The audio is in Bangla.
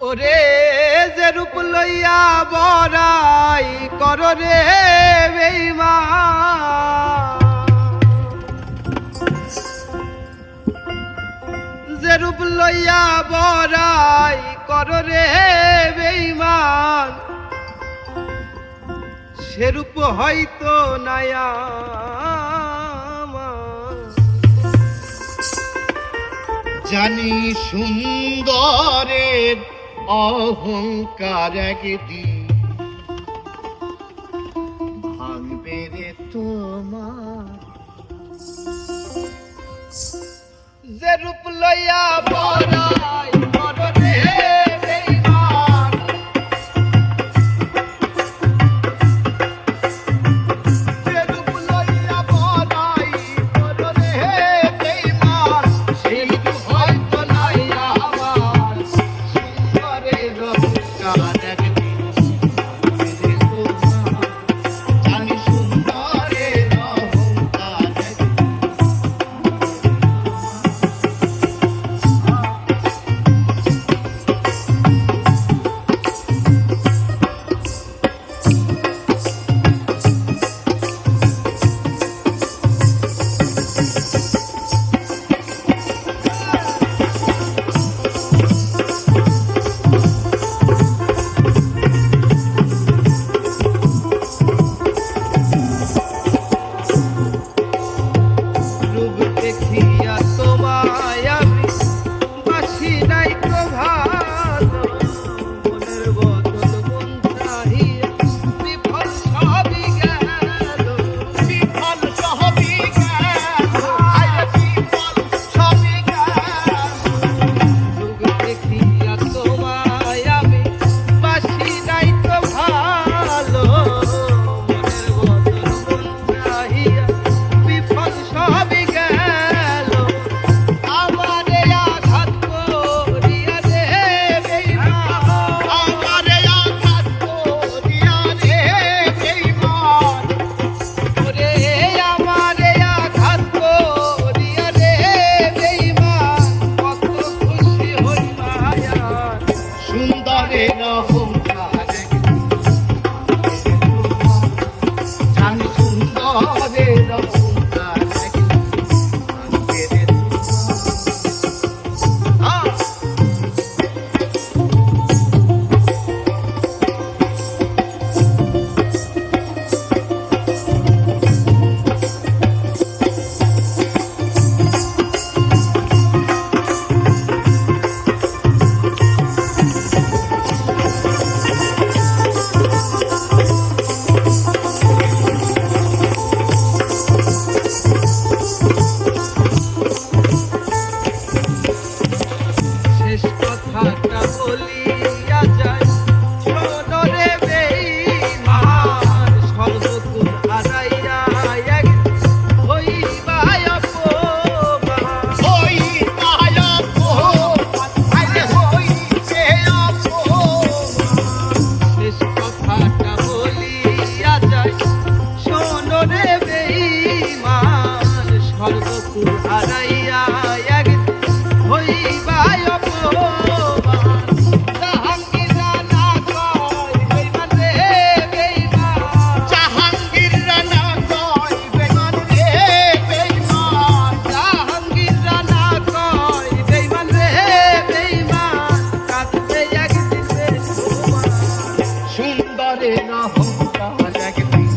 ওরে যে রূপ লইয়া বড়াই কর রে বেঈমান, যে রূপ লইয়া বড়াই কর রে বেঈমান, সে রূপ হয়তো নায়া জানি সুন্দরের অহংকার একদিন ভাঙবে রে তোমার। যে রূপ লইয়া বড়াই কর রে বেঈমান, যে রূপ লইয়া বড়াই কর রে বেঈমান, সেই রূপ হয়তো নাই আমার। সুন্দরের অহংকার একদিন ভাঙবে রে তোমার। জানি সুন্দরের অহংকার একদিন রূপ দেখিয়া তোমায় আমি বাসি নাই তো ভালো, মনের বদল মন চাহিয়া বিফল সবই গেল। বিফল সবই গেল, আরে বিফল সবই গেল। রূপ দেখিয়া তোমায় আমি বাসি নাই তো ভালো, মনের বদল মন চাহিয়া বিফল সবই গেল। আমারে আঘাত করিয়া রে বেঈমান, আমারে আঘাত করিয়া রে বেঈমান, ওরে আমারে আঘাত করিয়া রে বেঈমান, কত খুশি হই মায়ার। সুন্দরের অহংকার একদিন জানি সুন্দরের অহংকার একদিন ভাঙবে রে তোমার। শেষ কথাটা বলিয়া যায়, শোনো রে বেঈমান, সর্বগুণ হারাইয়া একদিন হইবাই অপমান। ওই আয়াত আরে হইছে অপমান। শেষ কথাটা বলিয়া যায়, শোনো রে বেঈমান, সর্বগুণ হারাইয়া একদিন হইবাই অপমান। জাহাঙ্গীর রানা কয় বেঈমান রে বেঈমান, জাহাঙ্গীর রানা কয় বেঈমান রে বেঈমান, জাহাঙ্গীর রানা কয় বেঈমান রে বেঈমান, কাঁদবে একদিন রে তোমার। সুন্দরের অহংকার একদিন